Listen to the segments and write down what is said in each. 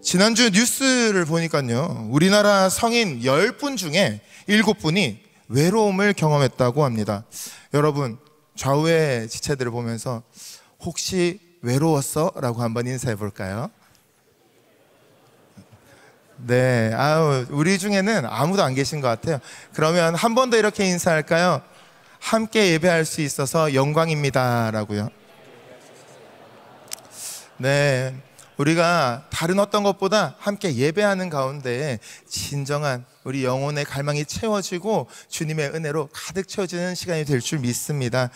지난주 뉴스를 보니까요, 우리나라 성인 10분 중에 7분이 외로움을 경험했다고 합니다. 여러분, 좌우의 지체들을 보면서 혹시 외로웠어? 라고 한번 인사해 볼까요? 네, 우리 중에는 아무도 안 계신 것 같아요. 그러면 한 번 더 이렇게 인사할까요? 함께 예배할 수 있어서 영광입니다 라고요. 네, 우리가 다른 어떤 것보다 함께 예배하는 가운데 진정한 우리 영혼의 갈망이 채워지고 주님의 은혜로 가득 채워지는 시간이 될 줄 믿습니다.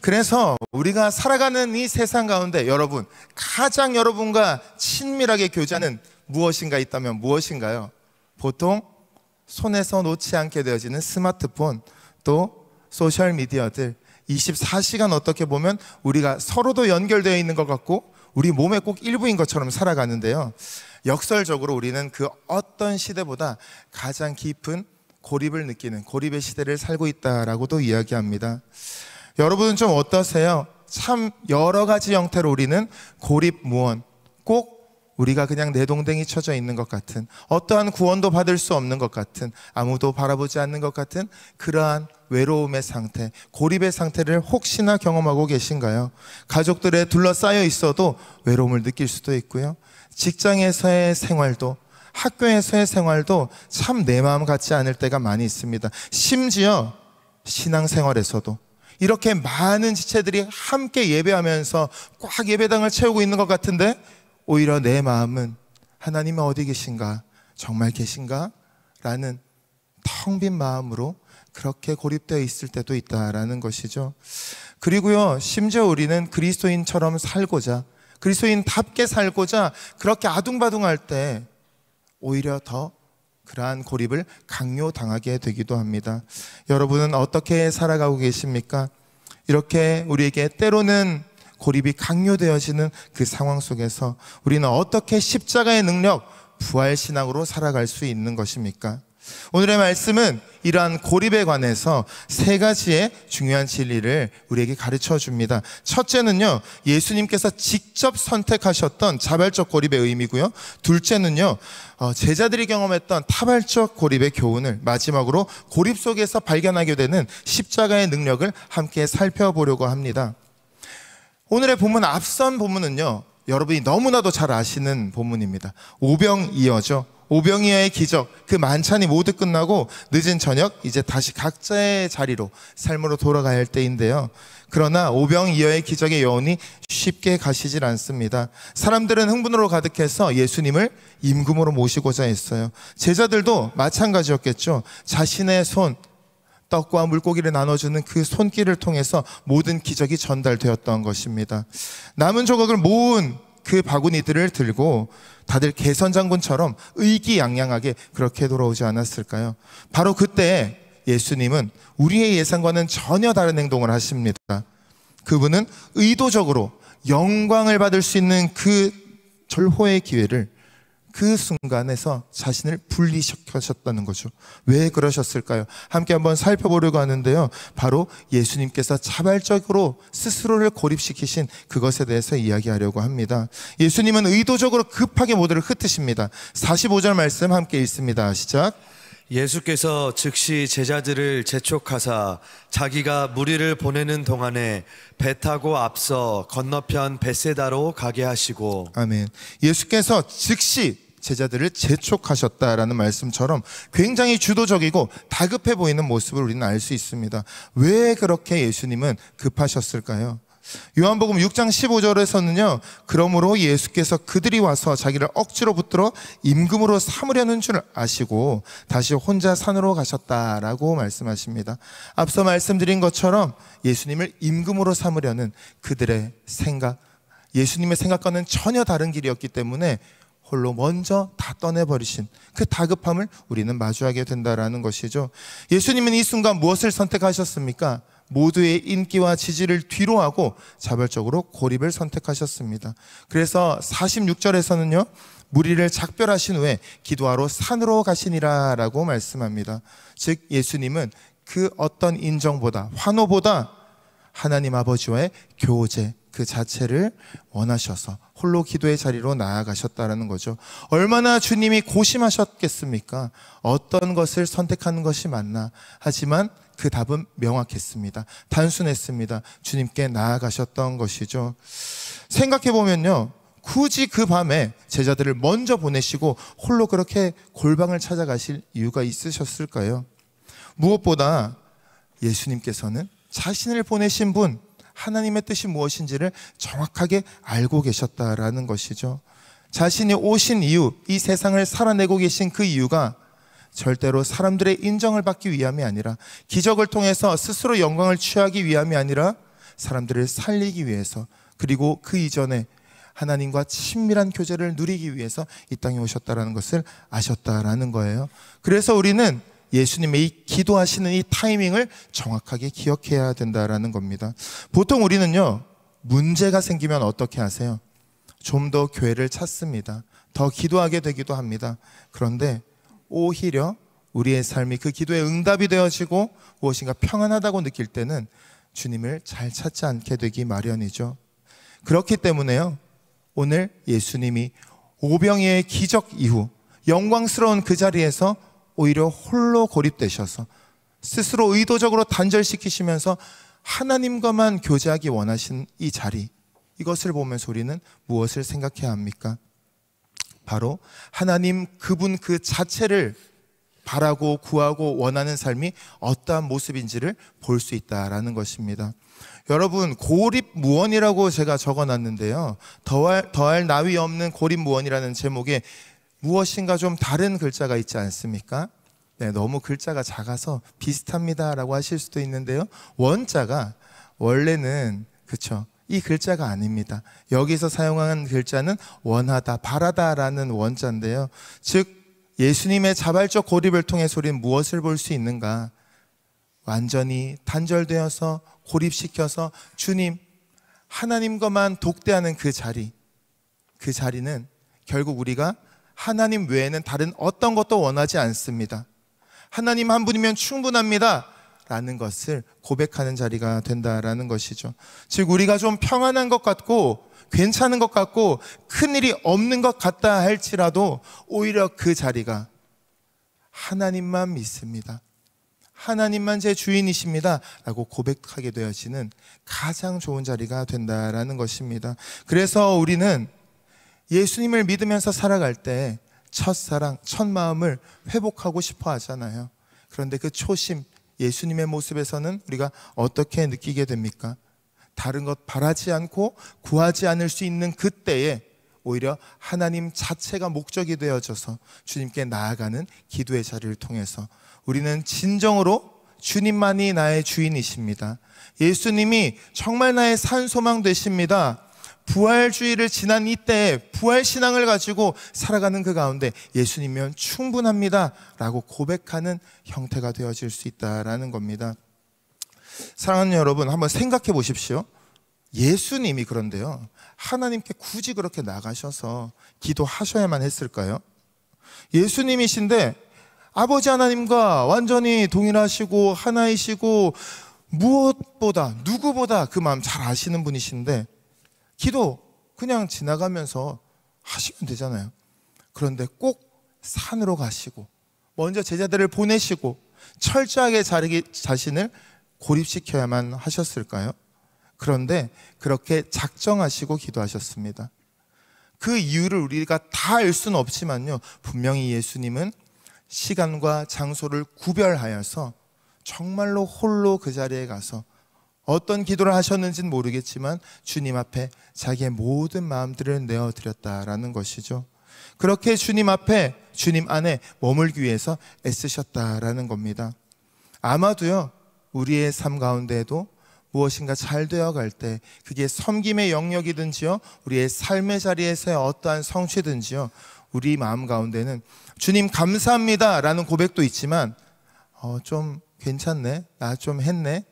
그래서 우리가 살아가는 이 세상 가운데 여러분, 가장 여러분과 친밀하게 교제하는 무엇인가 있다면 무엇인가요? 보통 손에서 놓지 않게 되어지는 스마트폰, 또 소셜미디어들, 24시간 어떻게 보면 우리가 서로도 연결되어 있는 것 같고 우리 몸의 꼭 일부인 것처럼 살아가는데요, 역설적으로 우리는 그 어떤 시대보다 가장 깊은 고립을 느끼는 고립의 시대를 살고 있다라고도 이야기합니다. 여러분은 좀 어떠세요? 참 여러 가지 형태로 우리는 고립무원, 꼭 우리가 그냥 내동댕이 쳐져 있는 것 같은, 어떠한 구원도 받을 수 없는 것 같은, 아무도 바라보지 않는 것 같은 그러한 외로움의 상태, 고립의 상태를 혹시나 경험하고 계신가요? 가족들에 둘러싸여 있어도 외로움을 느낄 수도 있고요, 직장에서의 생활도, 학교에서의 생활도 참 내 마음 같지 않을 때가 많이 있습니다. 심지어 신앙생활에서도 이렇게 많은 지체들이 함께 예배하면서 꽉 예배당을 채우고 있는 것 같은데 오히려 내 마음은 하나님은 어디 계신가? 정말 계신가? 라는 텅 빈 마음으로 그렇게 고립되어 있을 때도 있다라는 것이죠. 그리고요, 심지어 우리는 그리스도인처럼 살고자, 그리스도인답게 살고자 그렇게 아둥바둥할 때 오히려 더 그러한 고립을 강요당하게 되기도 합니다. 여러분은 어떻게 살아가고 계십니까? 이렇게 우리에게 때로는 고립이 강요되어지는 그 상황 속에서 우리는 어떻게 십자가의 능력, 부활신앙으로 살아갈 수 있는 것입니까? 오늘의 말씀은 이러한 고립에 관해서 3가지의 중요한 진리를 우리에게 가르쳐 줍니다. 첫째는요, 예수님께서 직접 선택하셨던 자발적 고립의 의미고요, 둘째는요, 제자들이 경험했던 타발적 고립의 교훈을, 마지막으로 고립 속에서 발견하게 되는 십자가의 능력을 함께 살펴보려고 합니다. 오늘의 본문, 앞선 본문은요, 여러분이 너무나도 잘 아시는 본문입니다. 오병이어죠. 오병이어의 기적, 그 만찬이 모두 끝나고 늦은 저녁 이제 다시 각자의 자리로, 삶으로 돌아가야 할 때인데요, 그러나 오병이어의 기적의 여운이 쉽게 가시질 않습니다. 사람들은 흥분으로 가득해서 예수님을 임금으로 모시고자 했어요. 제자들도 마찬가지였겠죠. 자신의 손, 떡과 물고기를 나눠주는 그 손길을 통해서 모든 기적이 전달되었던 것입니다. 남은 조각을 모은 그 바구니들을 들고 다들 개선장군처럼 의기양양하게 그렇게 돌아오지 않았을까요? 바로 그때 예수님은 우리의 예상과는 전혀 다른 행동을 하십니다. 그분은 의도적으로 영광을 받을 수 있는 그 절호의 기회를 그 순간에서 자신을 분리시키셨다는 거죠. 왜 그러셨을까요? 함께 한번 살펴보려고 하는데요, 바로 예수님께서 자발적으로 스스로를 고립시키신 그것에 대해서 이야기하려고 합니다. 예수님은 의도적으로 급하게 모두를 흩으십니다. 45절 말씀 함께 읽습니다. 시작. 예수께서 즉시 제자들을 재촉하사 자기가 무리를 보내는 동안에 배 타고 앞서 건너편 벳세다로 가게 하시고. 아멘. 예수께서 즉시 제자들을 재촉하셨다라는 말씀처럼 굉장히 주도적이고 다급해 보이는 모습을 우리는 알 수 있습니다. 왜 그렇게 예수님은 급하셨을까요? 요한복음 6장 15절에서는요, 그러므로 예수께서 그들이 와서 자기를 억지로 붙들어 임금으로 삼으려는 줄 아시고 다시 혼자 산으로 가셨다라고 말씀하십니다. 앞서 말씀드린 것처럼 예수님을 임금으로 삼으려는 그들의 생각, 예수님의 생각과는 전혀 다른 길이었기 때문에 홀로 먼저 다 떠내버리신 그 다급함을 우리는 마주하게 된다라는 것이죠. 예수님은 이 순간 무엇을 선택하셨습니까? 모두의 인기와 지지를 뒤로하고 자발적으로 고립을 선택하셨습니다. 그래서 46절에서는요, 무리를 작별하신 후에 기도하러 산으로 가시니라 라고 말씀합니다. 즉 예수님은 그 어떤 인정보다, 환호보다 하나님 아버지와의 교제, 그 자체를 원하셔서 홀로 기도의 자리로 나아가셨다라는 거죠. 얼마나 주님이 고심하셨겠습니까? 어떤 것을 선택하는 것이 맞나? 하지만 그 답은 명확했습니다. 단순했습니다. 주님께 나아가셨던 것이죠. 생각해보면요, 굳이 그 밤에 제자들을 먼저 보내시고 홀로 그렇게 골방을 찾아가실 이유가 있으셨을까요? 무엇보다 예수님께서는 자신을 보내신 분, 하나님의 뜻이 무엇인지를 정확하게 알고 계셨다라는 것이죠. 자신이 오신 이유, 이 세상을 살아내고 계신 그 이유가 절대로 사람들의 인정을 받기 위함이 아니라, 기적을 통해서 스스로 영광을 취하기 위함이 아니라 사람들을 살리기 위해서, 그리고 그 이전에 하나님과 친밀한 교제를 누리기 위해서 이 땅에 오셨다라는 것을 아셨다라는 거예요. 그래서 우리는 예수님의 이 기도하시는 이 타이밍을 정확하게 기억해야 된다라는 겁니다. 보통 우리는요, 문제가 생기면 어떻게 하세요? 좀 더 교회를 찾습니다. 더 기도하게 되기도 합니다. 그런데 오히려 우리의 삶이 그 기도의 응답이 되어지고 무엇인가 평안하다고 느낄 때는 주님을 잘 찾지 않게 되기 마련이죠. 그렇기 때문에요, 오늘 예수님이 오병이어의 기적 이후 영광스러운 그 자리에서 오히려 홀로 고립되셔서 스스로 의도적으로 단절시키시면서 하나님과만 교제하기 원하신 이 자리, 이것을 보면서 우리는 무엇을 생각해야 합니까? 바로 하나님 그분 그 자체를 바라고 구하고 원하는 삶이 어떠한 모습인지를 볼 수 있다라는 것입니다. 여러분, 고립무원이라고 제가 적어놨는데요, 더할 나위 없는 고립무원이라는 제목에 무엇인가 좀 다른 글자가 있지 않습니까? 네, 너무 글자가 작아서 비슷합니다 라고 하실 수도 있는데요, 원자가 원래는 그쵸, 이 글자가 아닙니다. 여기서 사용한 글자는 원하다, 바라다 라는 원자인데요, 즉 예수님의 자발적 고립을 통해서 우리는 무엇을 볼 수 있는가? 완전히 단절되어서 고립시켜서 주님, 하나님과만 독대하는 그 자리, 그 자리는 결국 우리가 하나님 외에는 다른 어떤 것도 원하지 않습니다. 하나님 한 분이면 충분합니다 라는 것을 고백하는 자리가 된다라는 것이죠. 즉 우리가 좀 평안한 것 같고 괜찮은 것 같고 큰일이 없는 것 같다 할지라도 오히려 그 자리가 하나님만 믿습니다, 하나님만 제 주인이십니다 라고 고백하게 되어지는 가장 좋은 자리가 된다라는 것입니다. 그래서 우리는 예수님을 믿으면서 살아갈 때 첫사랑, 첫 마음을 회복하고 싶어 하잖아요. 그런데 그 초심, 예수님의 모습에서는 우리가 어떻게 느끼게 됩니까? 다른 것 바라지 않고 구하지 않을 수 있는 그때에 오히려 하나님 자체가 목적이 되어져서 주님께 나아가는 기도의 자리를 통해서 우리는 진정으로 주님만이 나의 주인이십니다, 예수님이 정말 나의 산소망 되십니다, 부활주의를 지난 이때에 부활신앙을 가지고 살아가는 그 가운데 예수님이면 충분합니다 라고 고백하는 형태가 되어질 수 있다라는 겁니다. 사랑하는 여러분, 한번 생각해 보십시오. 예수님이 그런데요, 하나님께 굳이 그렇게 나가셔서 기도하셔야만 했을까요? 예수님이신데 아버지 하나님과 완전히 동일하시고 하나이시고 무엇보다 누구보다 그 마음 잘 아시는 분이신데 기도 그냥 지나가면서 하시면 되잖아요. 그런데 꼭 산으로 가시고 먼저 제자들을 보내시고 철저하게 자기 자신을 고립시켜야만 하셨을까요? 그런데 그렇게 작정하시고 기도하셨습니다. 그 이유를 우리가 다 알 수는 없지만요, 분명히 예수님은 시간과 장소를 구별하여서 정말로 홀로 그 자리에 가서 어떤 기도를 하셨는지는 모르겠지만 주님 앞에 자기의 모든 마음들을 내어드렸다라는 것이죠. 그렇게 주님 앞에, 주님 안에 머물기 위해서 애쓰셨다라는 겁니다. 아마도요, 우리의 삶 가운데에도 무엇인가 잘 되어갈 때, 그게 섬김의 영역이든지요, 우리의 삶의 자리에서의 어떠한 성취든지요, 우리 마음 가운데는 주님 감사합니다 라는 고백도 있지만 좀 괜찮네, 나 좀 했네,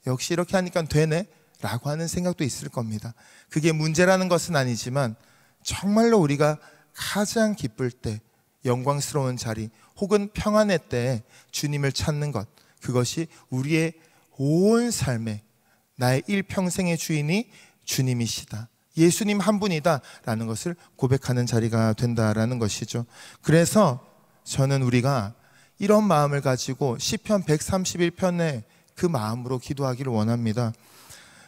역시 이렇게 하니까 되네 라고 하는 생각도 있을 겁니다. 그게 문제라는 것은 아니지만 정말로 우리가 가장 기쁠 때, 영광스러운 자리 혹은 평안의 때에 주님을 찾는 것, 그것이 우리의 온 삶에 나의 일평생의 주인이 주님이시다, 예수님 한 분이다 라는 것을 고백하는 자리가 된다라는 것이죠. 그래서 저는 우리가 이런 마음을 가지고 시편 131편에 그 마음으로 기도하기를 원합니다.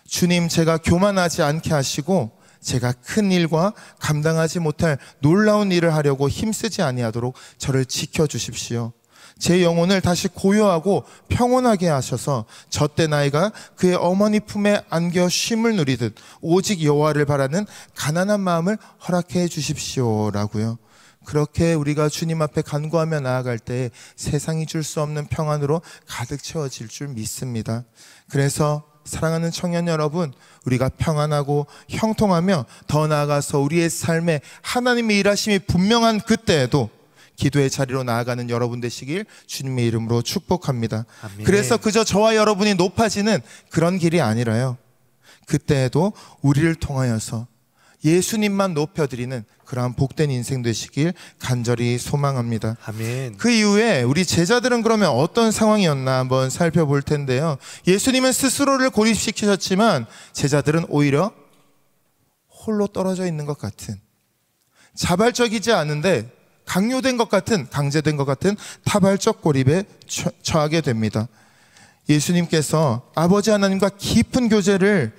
주님, 제가 교만하지 않게 하시고 제가 큰 일과 감당하지 못할 놀라운 일을 하려고 힘쓰지 아니하도록 저를 지켜주십시오. 제 영혼을 다시 고요하고 평온하게 하셔서 젖된 아이가 그의 어머니 품에 안겨 쉼을 누리듯 오직 여호와를 바라는 가난한 마음을 허락해 주십시오라고요. 그렇게 우리가 주님 앞에 간구하며 나아갈 때 세상이 줄 수 없는 평안으로 가득 채워질 줄 믿습니다. 그래서 사랑하는 청년 여러분, 우리가 평안하고 형통하며 더 나아가서 우리의 삶에 하나님의 일하심이 분명한 그때에도 기도의 자리로 나아가는 여러분 되시길 주님의 이름으로 축복합니다. 아멘. 그래서 그저 저와 여러분이 높아지는 그런 길이 아니라요, 그때에도 우리를 통하여서 예수님만 높여드리는 그러한 복된 인생 되시길 간절히 소망합니다. 아멘. 그 이후에 우리 제자들은 그러면 어떤 상황이었나 한번 살펴볼 텐데요. 예수님은 스스로를 고립시키셨지만 제자들은 오히려 홀로 떨어져 있는 것 같은, 자발적이지 않은데 강요된 것 같은, 강제된 것 같은 타발적 고립에 처하게 됩니다. 예수님께서 아버지 하나님과 깊은 교제를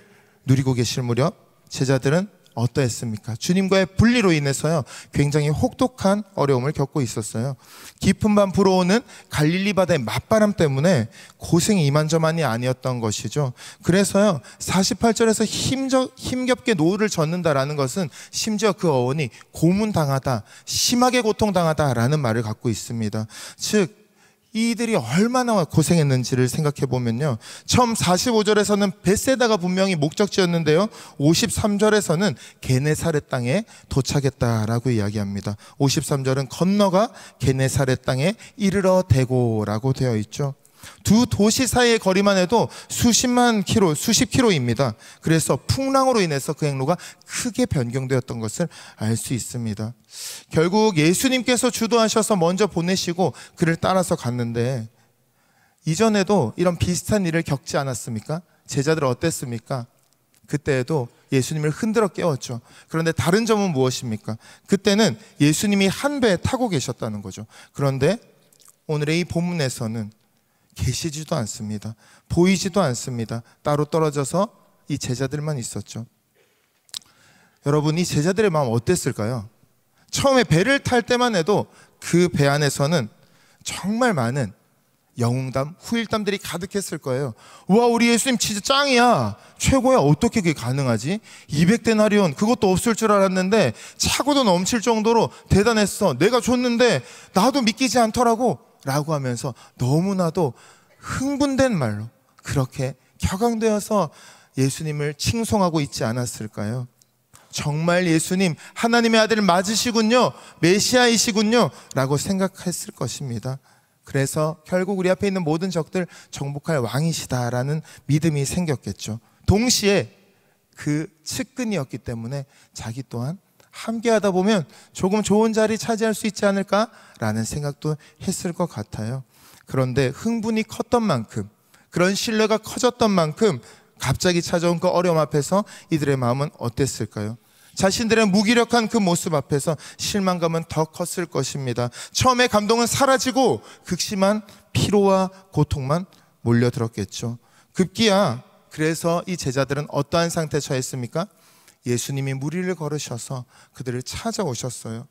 누리고 계실 무렵 제자들은 어떠했습니까? 주님과의 분리로 인해서요, 굉장히 혹독한 어려움을 겪고 있었어요. 깊은 밤 불어오는 갈릴리 바다의 맞바람 때문에 고생이 이만저만이 아니었던 것이죠. 그래서요, 48절에서 힘겹게 노를 젓는다라는 것은 심지어 그 어원이 고문당하다, 심하게 고통당하다라는 말을 갖고 있습니다. 즉 이들이 얼마나 고생했는지를 생각해 보면요, 처음 45절에서는 벳세다가 분명히 목적지였는데요, 53절에서는 게네사렛 땅에 도착했다라고 이야기합니다. 53절은 건너가 게네사렛 땅에 이르러 대고라고 되어 있죠. 두 도시 사이의 거리만 해도 수십 킬로입니다. 그래서 풍랑으로 인해서 그 행로가 크게 변경되었던 것을 알 수 있습니다. 결국 예수님께서 주도하셔서 먼저 보내시고 그를 따라서 갔는데, 이전에도 이런 비슷한 일을 겪지 않았습니까? 제자들 어땠습니까? 그때에도 예수님을 흔들어 깨웠죠. 그런데 다른 점은 무엇입니까? 그때는 예수님이 한 배에 타고 계셨다는 거죠. 그런데 오늘의 이 본문에서는 계시지도 않습니다. 보이지도 않습니다. 따로 떨어져서 이 제자들만 있었죠. 여러분, 이 제자들의 마음 어땠을까요? 처음에 배를 탈 때만 해도 그 배 안에서는 정말 많은 영웅담, 후일담들이 가득했을 거예요. 와, 우리 예수님 진짜 짱이야, 최고야, 어떻게 그게 가능하지? 200데나리온 그것도 없을 줄 알았는데 차고도 넘칠 정도로 대단했어, 내가 줬는데 나도 믿기지 않더라고 라고 하면서 너무나도 흥분된 말로 그렇게 격앙되어서 예수님을 칭송하고 있지 않았을까요? 정말 예수님 하나님의 아들 맞으시군요, 메시아이시군요 라고 생각했을 것입니다. 그래서 결국 우리 앞에 있는 모든 적들 정복할 왕이시다라는 믿음이 생겼겠죠. 동시에 그 측근이었기 때문에 자기 또한 함께 하다 보면 조금 좋은 자리 차지할 수 있지 않을까라는 생각도 했을 것 같아요. 그런데 흥분이 컸던 만큼, 그런 신뢰가 커졌던 만큼 갑자기 찾아온 그 어려움 앞에서 이들의 마음은 어땠을까요? 자신들의 무기력한 그 모습 앞에서 실망감은 더 컸을 것입니다. 처음에 감동은 사라지고 극심한 피로와 고통만 몰려들었겠죠. 급기야 그래서 이 제자들은 어떠한 상태에 처했습니까? 예수님이 무리를 걸으셔서 그들을 찾아오셨어요.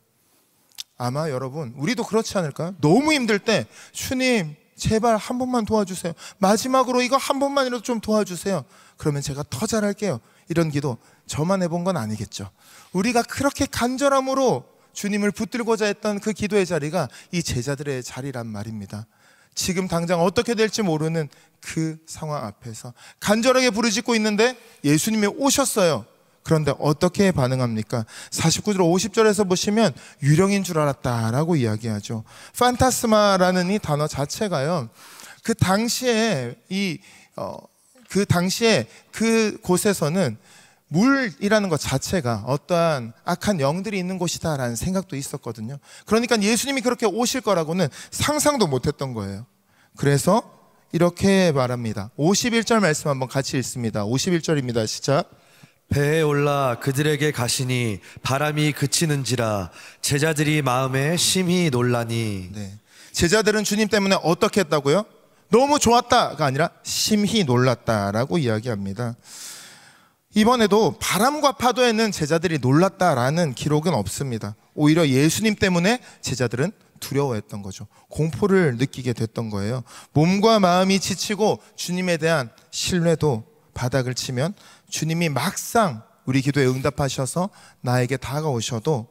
아마 여러분, 우리도 그렇지 않을까요? 너무 힘들 때 주님 제발 한 번만 도와주세요, 마지막으로 이거 한 번만이라도 좀 도와주세요, 그러면 제가 더 잘할게요, 이런 기도 저만 해본 건 아니겠죠. 우리가 그렇게 간절함으로 주님을 붙들고자 했던 그 기도의 자리가 이 제자들의 자리란 말입니다. 지금 당장 어떻게 될지 모르는 그 상황 앞에서 간절하게 부르짖고 있는데 예수님이 오셨어요. 그런데 어떻게 반응합니까? 49절 50절에서 보시면 유령인 줄 알았다라고 이야기하죠. 판타스마라는 이 단어 자체가요, 그 당시에 그 곳에서는 물이라는 것 자체가 어떠한 악한 영들이 있는 곳이다라는 생각도 있었거든요. 그러니까 예수님이 그렇게 오실 거라고는 상상도 못했던 거예요. 그래서 이렇게 말합니다. 51절 말씀 한번 같이 읽습니다. 51절입니다. 시작. 배에 올라 그들에게 가시니 바람이 그치는지라 제자들이 마음에 심히 놀라니. 네. 제자들은 주님 때문에 어떻게 했다고요? 너무 좋았다가 아니라 심히 놀랐다라고 이야기합니다. 이번에도 바람과 파도에는 제자들이 놀랐다라는 기록은 없습니다. 오히려 예수님 때문에 제자들은 두려워했던 거죠. 공포를 느끼게 됐던 거예요. 몸과 마음이 지치고 주님에 대한 신뢰도 바닥을 치면 주님이 막상 우리 기도에 응답하셔서 나에게 다가오셔도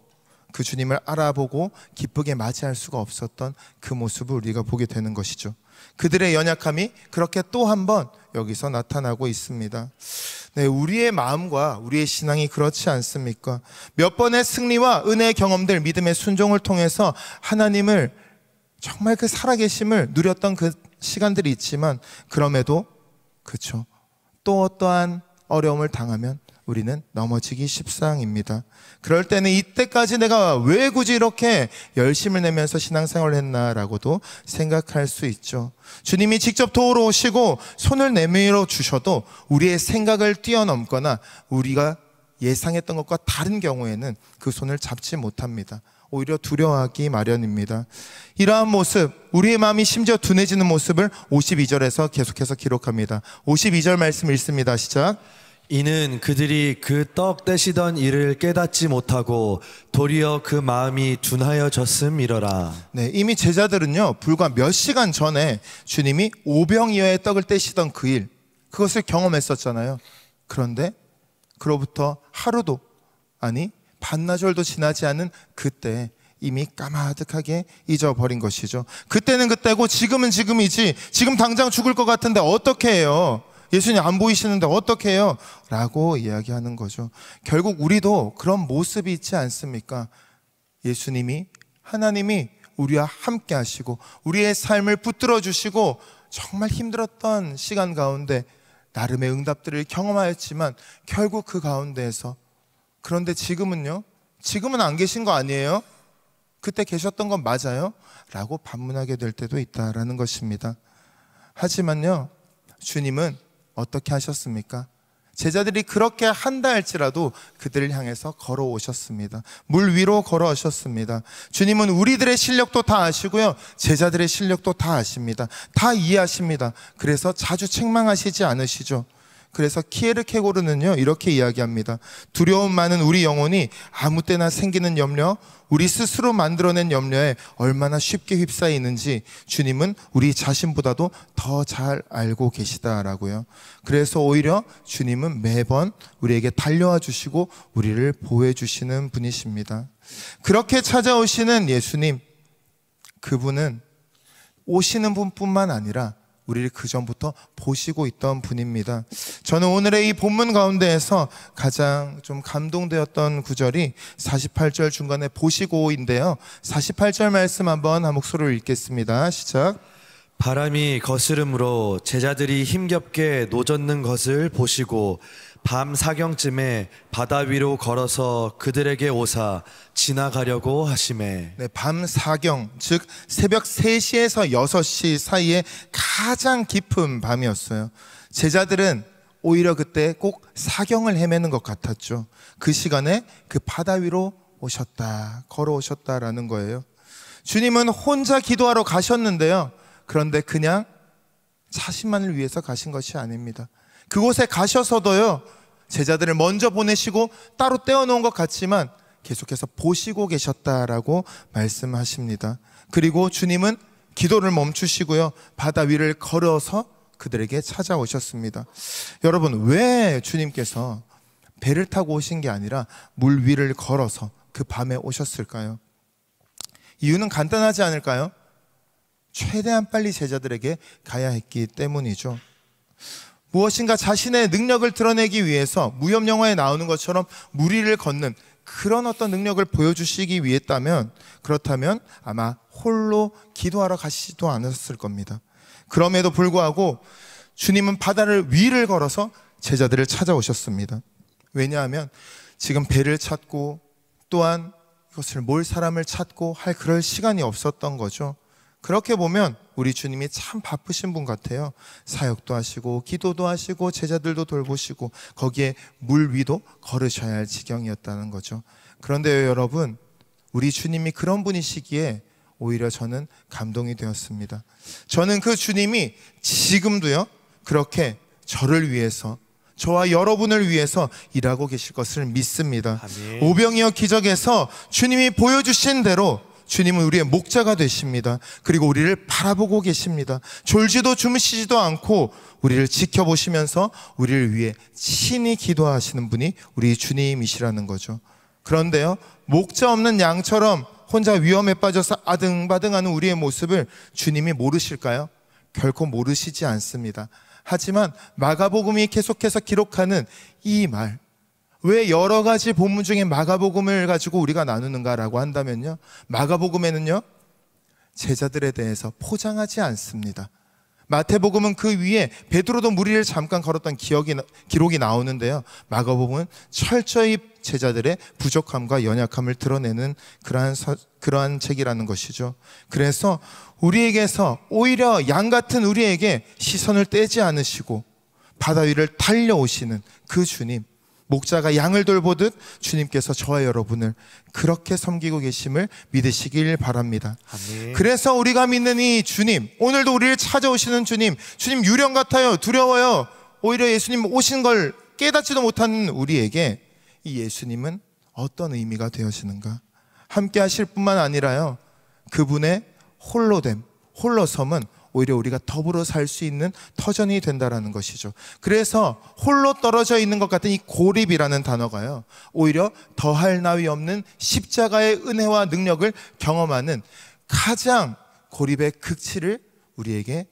그 주님을 알아보고 기쁘게 맞이할 수가 없었던 그 모습을 우리가 보게 되는 것이죠. 그들의 연약함이 그렇게 또 한 번 여기서 나타나고 있습니다. 네, 우리의 마음과 우리의 신앙이 그렇지 않습니까? 몇 번의 승리와 은혜의 경험들, 믿음의 순종을 통해서 하나님을 정말 그 살아계심을 누렸던 그 시간들이 있지만, 그럼에도 그렇죠, 또 어떠한 어려움을 당하면 우리는 넘어지기 십상입니다. 그럴 때는 이때까지 내가 왜 굳이 이렇게 열심을 내면서 신앙생활을 했나라고도 생각할 수 있죠. 주님이 직접 도우러 오시고 손을 내밀어 주셔도 우리의 생각을 뛰어넘거나 우리가 예상했던 것과 다른 경우에는 그 손을 잡지 못합니다. 오히려 두려워하기 마련입니다. 이러한 모습, 우리의 마음이 심지어 둔해지는 모습을 52절에서 계속해서 기록합니다. 52절 말씀 읽습니다. 시작. 이는 그들이 그 떡 떼시던 일을 깨닫지 못하고 도리어 그 마음이 둔하여졌음이러라. 네, 이미 제자들은요, 불과 몇 시간 전에 주님이 오병이어의 떡을 떼시던 그 일, 그것을 경험했었잖아요. 그런데 그로부터 하루도, 아니 반나절도 지나지 않은 그때 이미 까마득하게 잊어버린 것이죠. 그때는 그때고 지금은 지금이지, 지금 당장 죽을 것 같은데 어떻게 해요? 예수님 안 보이시는데 어떻게 해요? 라고 이야기하는 거죠. 결국 우리도 그런 모습이 있지 않습니까? 예수님이, 하나님이 우리와 함께 하시고 우리의 삶을 붙들어 주시고 정말 힘들었던 시간 가운데 나름의 응답들을 경험하였지만 결국 그 가운데에서, 그런데 지금은요? 지금은 안 계신 거 아니에요? 그때 계셨던 건 맞아요? 라고 반문하게 될 때도 있다라는 것입니다. 하지만요, 주님은 어떻게 하셨습니까? 제자들이 그렇게 한다 할지라도 그들을 향해서 걸어오셨습니다. 물 위로 걸어오셨습니다. 주님은 우리들의 실력도 다 아시고요, 제자들의 실력도 다 아십니다. 다 이해하십니다. 그래서 자주 책망하시지 않으시죠. 그래서 키에르케고르는요, 이렇게 이야기합니다. 두려움 많은 우리 영혼이 아무 때나 생기는 염려, 우리 스스로 만들어낸 염려에 얼마나 쉽게 휩싸이는지 주님은 우리 자신보다도 더 잘 알고 계시다라고요. 그래서 오히려 주님은 매번 우리에게 달려와 주시고 우리를 보호해 주시는 분이십니다. 그렇게 찾아오시는 예수님, 그분은 오시는 분뿐만 아니라 우리를 그 전부터 보시고 있던 분입니다. 저는 오늘의 이 본문 가운데에서 가장 좀 감동되었던 구절이 48절 중간에 보시고인데요. 48절 말씀 한번 한 목소리로 읽겠습니다. 시작. 바람이 거스름으로 제자들이 힘겹게 노젓는 것을 보시고 밤 사경쯤에 바다 위로 걸어서 그들에게 오사 지나가려고 하시매. 네, 밤 사경, 즉 새벽 3시에서 6시 사이에 가장 깊은 밤이었어요. 제자들은 오히려 그때 꼭 사경을 헤매는 것 같았죠. 그 시간에 그 바다 위로 오셨다, 걸어오셨다라는 거예요. 주님은 혼자 기도하러 가셨는데요, 그런데 그냥 자신만을 위해서 가신 것이 아닙니다. 그곳에 가셔서도요, 제자들을 먼저 보내시고 따로 떼어놓은 것 같지만 계속해서 보시고 계셨다라고 말씀하십니다. 그리고 주님은 기도를 멈추시고요, 바다 위를 걸어서 그들에게 찾아오셨습니다. 여러분, 왜 주님께서 배를 타고 오신 게 아니라 물 위를 걸어서 그 밤에 오셨을까요? 이유는 간단하지 않을까요? 최대한 빨리 제자들에게 가야 했기 때문이죠. 무엇인가 자신의 능력을 드러내기 위해서 무협 영화에 나오는 것처럼 물 위를 걷는 그런 어떤 능력을 보여주시기 위했다면, 그렇다면 아마 홀로 기도하러 가시지도 않았을 겁니다. 그럼에도 불구하고 주님은 바다를 위를 걸어서 제자들을 찾아오셨습니다. 왜냐하면 지금 배를 찾고 또한 이것을 몰 사람을 찾고 할 그럴 시간이 없었던 거죠. 그렇게 보면 우리 주님이 참 바쁘신 분 같아요. 사역도 하시고 기도도 하시고 제자들도 돌보시고 거기에 물 위도 걸으셔야 할 지경이었다는 거죠. 그런데요, 여러분, 우리 주님이 그런 분이시기에 오히려 저는 감동이 되었습니다. 저는 그 주님이 지금도요, 그렇게 저를 위해서, 저와 여러분을 위해서 일하고 계실 것을 믿습니다. 아멘. 오병이어 기적에서 주님이 보여주신 대로 주님은 우리의 목자가 되십니다. 그리고 우리를 바라보고 계십니다. 졸지도 주무시지도 않고 우리를 지켜보시면서 우리를 위해 친히 기도하시는 분이 우리 주님이시라는 거죠. 그런데요, 목자 없는 양처럼 혼자 위험에 빠져서 아등바등하는 우리의 모습을 주님이 모르실까요? 결코 모르시지 않습니다. 하지만 마가복음이 계속해서 기록하는 이 말, 왜 여러 가지 본문 중에 마가복음을 가지고 우리가 나누는가라고 한다면요, 마가복음에는요, 제자들에 대해서 포장하지 않습니다. 마태복음은 그 위에 베드로도 무리를 잠깐 걸었던 기록이 나오는데요, 마가복음은 철저히 제자들의 부족함과 연약함을 드러내는 그러한 책이라는 것이죠. 그래서 우리에게서 오히려 양 같은 우리에게 시선을 떼지 않으시고 바다 위를 달려오시는 그 주님, 목자가 양을 돌보듯 주님께서 저와 여러분을 그렇게 섬기고 계심을 믿으시길 바랍니다. 아멘. 그래서 우리가 믿는 이 주님, 오늘도 우리를 찾아오시는 주님 유령 같아요. 두려워요. 오히려 예수님 오신 걸 깨닫지도 못하는 우리에게 이 예수님은 어떤 의미가 되어지는가? 함께 하실 뿐만 아니라요, 그분의 홀로됨, 홀로섬은 오히려 우리가 더불어 살 수 있는 터전이 된다라는 것이죠. 그래서 홀로 떨어져 있는 것 같은 이 고립이라는 단어가요, 오히려 더할 나위 없는 십자가의 은혜와 능력을 경험하는 가장 고립의 극치를 우리에게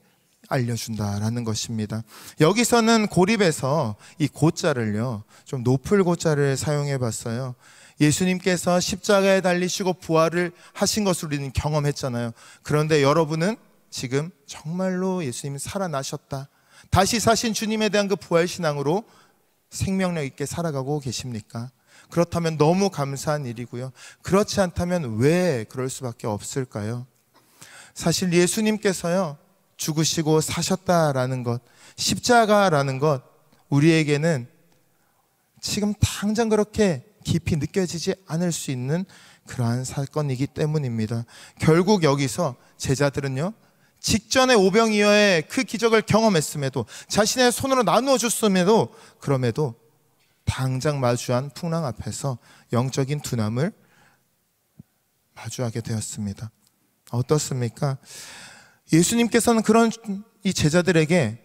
알려준다라는 것입니다. 여기서는 고립에서 이 고자를요, 좀 높을 고자를 사용해 봤어요. 예수님께서 십자가에 달리시고 부활을 하신 것을 우리는 경험했잖아요. 그런데 여러분은 지금 정말로 예수님이 살아나셨다, 다시 사신 주님에 대한 그 부활신앙으로 생명력 있게 살아가고 계십니까? 그렇다면 너무 감사한 일이고요. 그렇지 않다면 왜 그럴 수밖에 없을까요? 사실 예수님께서요, 죽으시고 사셨다라는 것, 십자가라는 것, 우리에게는 지금 당장 그렇게 깊이 느껴지지 않을 수 있는 그러한 사건이기 때문입니다. 결국 여기서 제자들은요, 직전에 오병이어의 그 기적을 경험했음에도, 자신의 손으로 나누어 줬음에도, 그럼에도 당장 마주한 풍랑 앞에서 영적인 두남을 마주하게 되었습니다. 어떻습니까? 예수님께서는 그런 이 제자들에게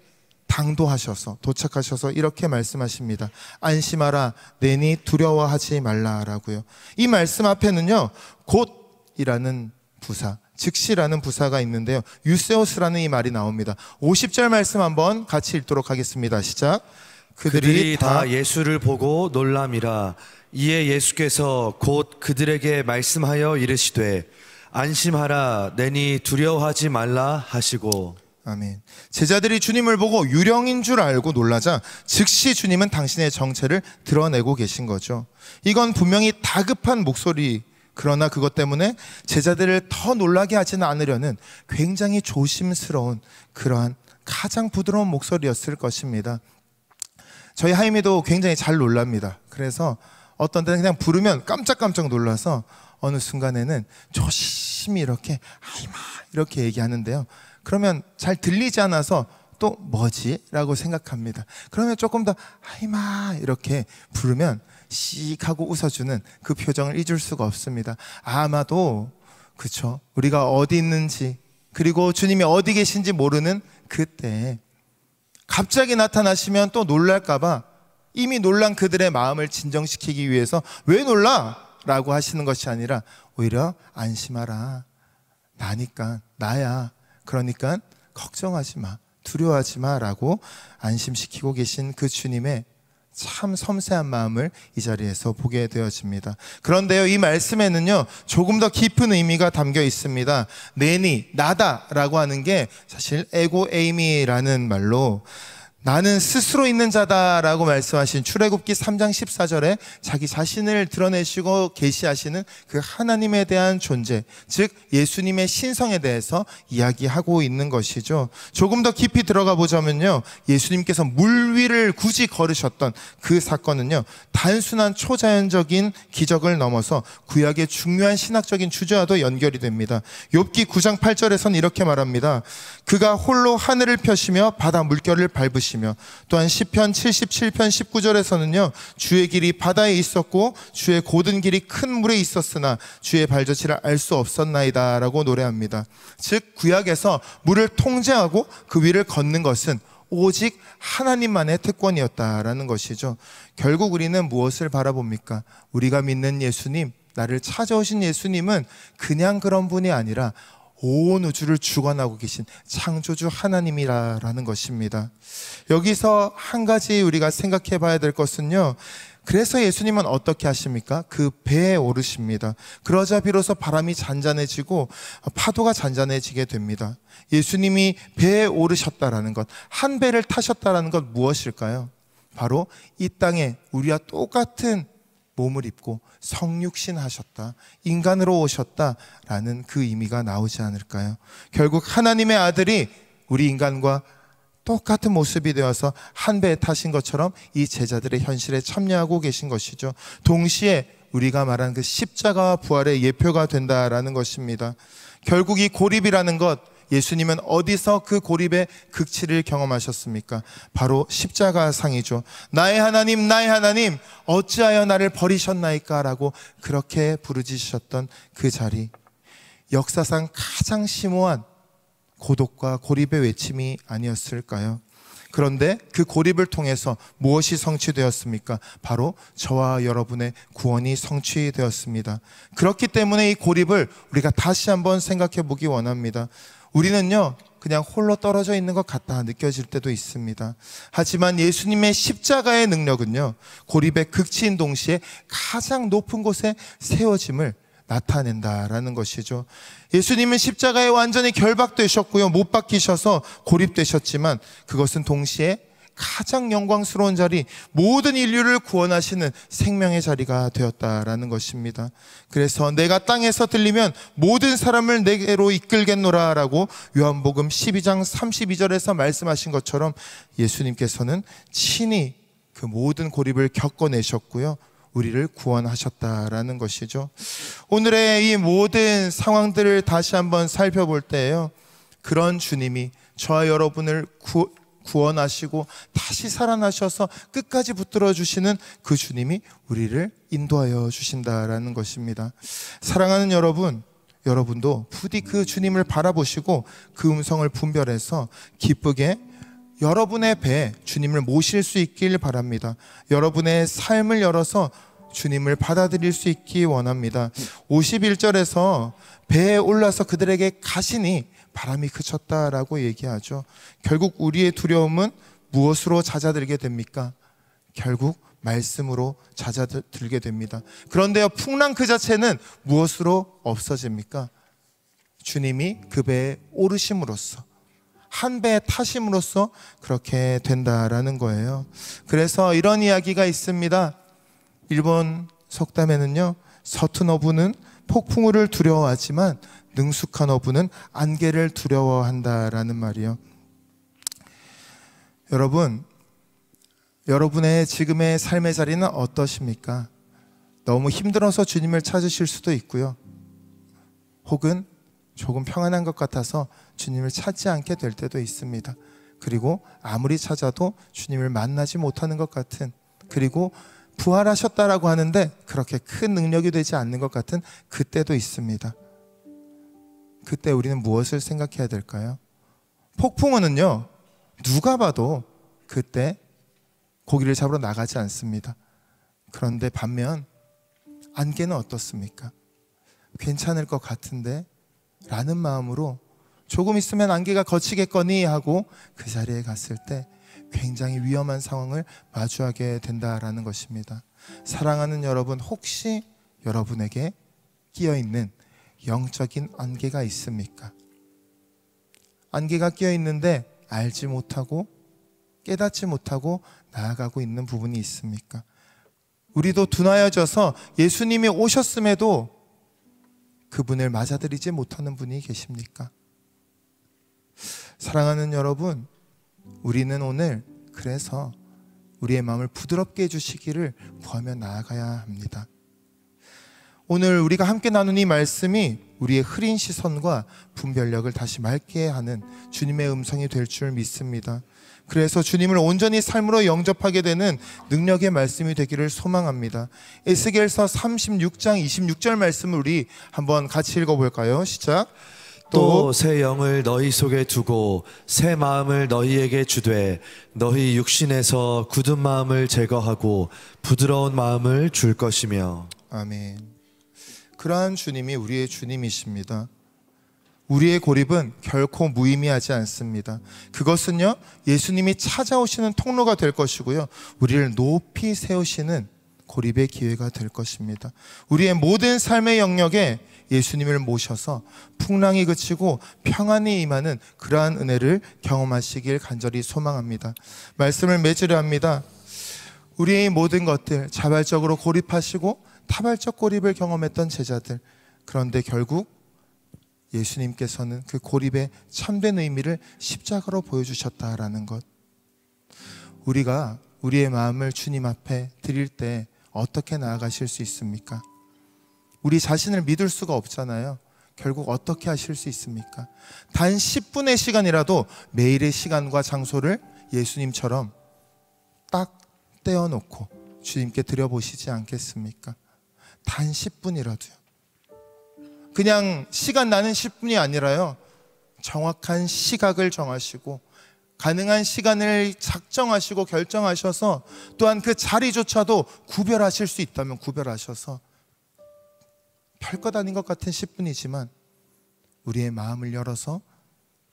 당도하셔서, 도착하셔서 이렇게 말씀하십니다. 안심하라, 내니 두려워하지 말라라고요. 이 말씀 앞에는요, 곧이라는 부사, 즉시라는 부사가 있는데요, 유세오스라는 이 말이 나옵니다. 50절 말씀 한번 같이 읽도록 하겠습니다. 시작. 그들이 다 예수를 보고 놀람이라. 이에 예수께서 곧 그들에게 말씀하여 이르시되 안심하라, 내니 두려워하지 말라 하시고. 아멘. 제자들이 주님을 보고 유령인 줄 알고 놀라자 즉시 주님은 당신의 정체를 드러내고 계신 거죠. 이건 분명히 다급한 목소리, 그러나 그것 때문에 제자들을 더 놀라게 하지는 않으려는 굉장히 조심스러운 그러한 가장 부드러운 목소리였을 것입니다. 저희 하임이도 굉장히 잘 놀랍니다. 그래서 어떤 때는 그냥 부르면 깜짝깜짝 놀라서 어느 순간에는 조심히 이렇게 하임아 이렇게 얘기하는데요, 그러면 잘 들리지 않아서 또 뭐지? 라고 생각합니다. 그러면 조금 더 하임아 이렇게 부르면 씩 하고 웃어주는 그 표정을 잊을 수가 없습니다. 아마도 그쵸, 우리가 어디 있는지 그리고 주님이 어디 계신지 모르는 그때 갑자기 나타나시면 또 놀랄까봐 이미 놀란 그들의 마음을 진정시키기 위해서 왜 놀라? 라고 하시는 것이 아니라 오히려 안심하라, 나니까, 나야, 그러니까 걱정하지 마, 두려워하지 마 라고 안심시키고 계신 그 주님의 참 섬세한 마음을 이 자리에서 보게 되어집니다. 그런데요, 이 말씀에는요 조금 더 깊은 의미가 담겨 있습니다. 내니, 나다 라고 하는 게 사실 에고 에이미라는 말로 나는 스스로 있는 자다라고 말씀하신 출애굽기 3장 14절에 자기 자신을 드러내시고 계시하시는 그 하나님에 대한 존재, 즉 예수님의 신성에 대해서 이야기하고 있는 것이죠. 조금 더 깊이 들어가 보자면요, 예수님께서 물 위를 굳이 걸으셨던 그 사건은요, 단순한 초자연적인 기적을 넘어서 구약의 중요한 신학적인 주제와도 연결이 됩니다. 욥기 9장 8절에서는 이렇게 말합니다. 그가 홀로 하늘을 펴시며 바다 물결을 밟으시며, 또한 시편 77편 19절에서는요, 주의 길이 바다에 있었고 주의 고든 길이 큰 물에 있었으나 주의 발자취를 알 수 없었나이다 라고 노래합니다. 즉 구약에서 물을 통제하고 그 위를 걷는 것은 오직 하나님만의 특권이었다라는 것이죠. 결국 우리는 무엇을 바라봅니까? 우리가 믿는 예수님, 나를 찾아오신 예수님은 그냥 그런 분이 아니라 온 우주를 주관하고 계신 창조주 하나님이라는 것입니다. 여기서 한 가지 우리가 생각해 봐야 될 것은요, 그래서 예수님은 어떻게 하십니까? 그 배에 오르십니다. 그러자 비로소 바람이 잔잔해지고 파도가 잔잔해지게 됩니다. 예수님이 배에 오르셨다라는 것, 한 배를 타셨다라는 것 무엇일까요? 바로 이 땅에 우리와 똑같은 몸을 입고 성육신 하셨다, 인간으로 오셨다라는 그 의미가 나오지 않을까요? 결국 하나님의 아들이 우리 인간과 똑같은 모습이 되어서 한 배에 타신 것처럼 이 제자들의 현실에 참여하고 계신 것이죠. 동시에 우리가 말한 그 십자가와 부활의 예표가 된다라는 것입니다. 결국 이 고립이라는 것, 예수님은 어디서 그 고립의 극치를 경험하셨습니까? 바로 십자가상이죠. 나의 하나님, 나의 하나님, 어찌하여 나를 버리셨나이까? 라고 그렇게 부르짖으셨던 그 자리, 역사상 가장 심오한 고독과 고립의 외침이 아니었을까요? 그런데 그 고립을 통해서 무엇이 성취되었습니까? 바로 저와 여러분의 구원이 성취되었습니다. 그렇기 때문에 이 고립을 우리가 다시 한번 생각해 보기 원합니다. 우리는요, 그냥 홀로 떨어져 있는 것 같다 느껴질 때도 있습니다. 하지만 예수님의 십자가의 능력은요, 고립의 극치인 동시에 가장 높은 곳에 세워짐을 나타낸다라는 것이죠. 예수님은 십자가에 완전히 결박되셨고요, 못 박히셔서 고립되셨지만 그것은 동시에 가장 영광스러운 자리, 모든 인류를 구원하시는 생명의 자리가 되었다라는 것입니다. 그래서 내가 땅에서 들리면 모든 사람을 내게로 이끌겠노라 라고 요한복음 12장 32절에서 말씀하신 것처럼 예수님께서는 친히 그 모든 고립을 겪어내셨고요, 우리를 구원하셨다라는 것이죠. 오늘의 이 모든 상황들을 다시 한번 살펴볼 때요, 그런 주님이 저와 여러분을 구원하시고 다시 살아나셔서 끝까지 붙들어 주시는 그 주님이 우리를 인도하여 주신다라는 것입니다. 사랑하는 여러분, 여러분도 부디 그 주님을 바라보시고 그 음성을 분별해서 기쁘게 여러분의 배에 주님을 모실 수 있길 바랍니다. 여러분의 삶을 열어서 주님을 받아들일 수 있기 원합니다. 51절에서 배에 올라서 그들에게 가시니 바람이 그쳤다라고 얘기하죠. 결국 우리의 두려움은 무엇으로 잦아들게 됩니까? 결국 말씀으로 잦아들게 됩니다. 그런데요, 풍랑 그 자체는 무엇으로 없어집니까? 주님이 그 배에 오르심으로써, 한 배에 타심으로써 그렇게 된다라는 거예요. 그래서 이런 이야기가 있습니다. 일본 속담에는요, 서툰 어부는 폭풍우를 두려워하지만 능숙한 어부는 안개를 두려워한다라는 말이요. 여러분, 여러분의 지금의 삶의 자리는 어떠십니까? 너무 힘들어서 주님을 찾으실 수도 있고요, 혹은 조금 평안한 것 같아서 주님을 찾지 않게 될 때도 있습니다. 그리고 아무리 찾아도 주님을 만나지 못하는 것 같은, 그리고 부활하셨다라고 하는데 그렇게 큰 능력이 되지 않는 것 같은 그때도 있습니다. 그때 우리는 무엇을 생각해야 될까요? 폭풍우는요, 누가 봐도 그때 고기를 잡으러 나가지 않습니다. 그런데 반면 안개는 어떻습니까? 괜찮을 것 같은데 라는 마음으로 조금 있으면 안개가 걷히겠거니 하고 그 자리에 갔을 때 굉장히 위험한 상황을 마주하게 된다라는 것입니다. 사랑하는 여러분, 혹시 여러분에게 끼어있는 영적인 안개가 있습니까? 안개가 끼어있는데 알지 못하고 깨닫지 못하고 나아가고 있는 부분이 있습니까? 우리도 둔하여져서 예수님이 오셨음에도 그분을 맞아들이지 못하는 분이 계십니까? 사랑하는 여러분, 우리는 오늘 그래서 우리의 마음을 부드럽게 해주시기를 구하며 나아가야 합니다. 오늘 우리가 함께 나눈 이 말씀이 우리의 흐린 시선과 분별력을 다시 맑게 하는 주님의 음성이 될 줄 믿습니다. 그래서 주님을 온전히 삶으로 영접하게 되는 능력의 말씀이 되기를 소망합니다. 에스겔서 36장 26절 말씀을 우리 한번 같이 읽어볼까요? 시작. 또 새 영을 너희 속에 두고 새 마음을 너희에게 주되 너희 육신에서 굳은 마음을 제거하고 부드러운 마음을 줄 것이며. 아멘. 그러한 주님이 우리의 주님이십니다. 우리의 고립은 결코 무의미하지 않습니다. 그것은요, 예수님이 찾아오시는 통로가 될 것이고요, 우리를 높이 세우시는 고립의 기회가 될 것입니다. 우리의 모든 삶의 영역에 예수님을 모셔서 풍랑이 그치고 평안이 임하는 그러한 은혜를 경험하시길 간절히 소망합니다. 말씀을 맺으려 합니다. 우리의 모든 것들 자발적으로 고립하시고 타발적 고립을 경험했던 제자들, 그런데 결국 예수님께서는 그 고립의 참된 의미를 십자가로 보여주셨다라는 것, 우리가 우리의 마음을 주님 앞에 드릴 때 어떻게 나아가실 수 있습니까? 우리 자신을 믿을 수가 없잖아요. 결국 어떻게 하실 수 있습니까? 단 10분의 시간이라도 매일의 시간과 장소를 예수님처럼 딱 떼어놓고 주님께 드려보시지 않겠습니까? 단 10분이라도요. 그냥 시간 나는 10분이 아니라요, 정확한 시각을 정하시고 가능한 시간을 작정하시고 결정하셔서, 또한 그 자리조차도 구별하실 수 있다면 구별하셔서, 별것 아닌 것 같은 10분이지만 우리의 마음을 열어서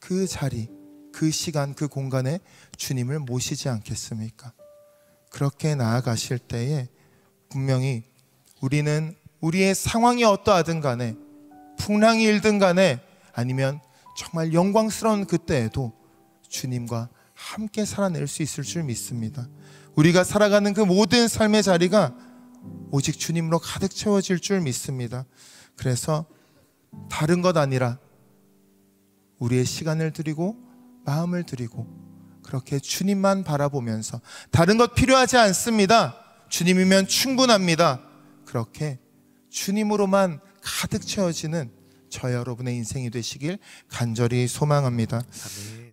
그 자리, 그 시간, 그 공간에 주님을 모시지 않겠습니까? 그렇게 나아가실 때에 분명히 우리는 우리의 상황이 어떠하든 간에, 풍랑이 일든 간에, 아니면 정말 영광스러운 그때에도 주님과 함께 살아낼 수 있을 줄 믿습니다. 우리가 살아가는 그 모든 삶의 자리가 오직 주님으로 가득 채워질 줄 믿습니다. 그래서 다른 것 아니라 우리의 시간을 드리고 마음을 드리고 그렇게 주님만 바라보면서, 다른 것 필요하지 않습니다. 주님이면 충분합니다. 그렇게 주님으로만 가득 채워지는 저 여러분의 인생이 되시길 간절히 소망합니다. 아멘.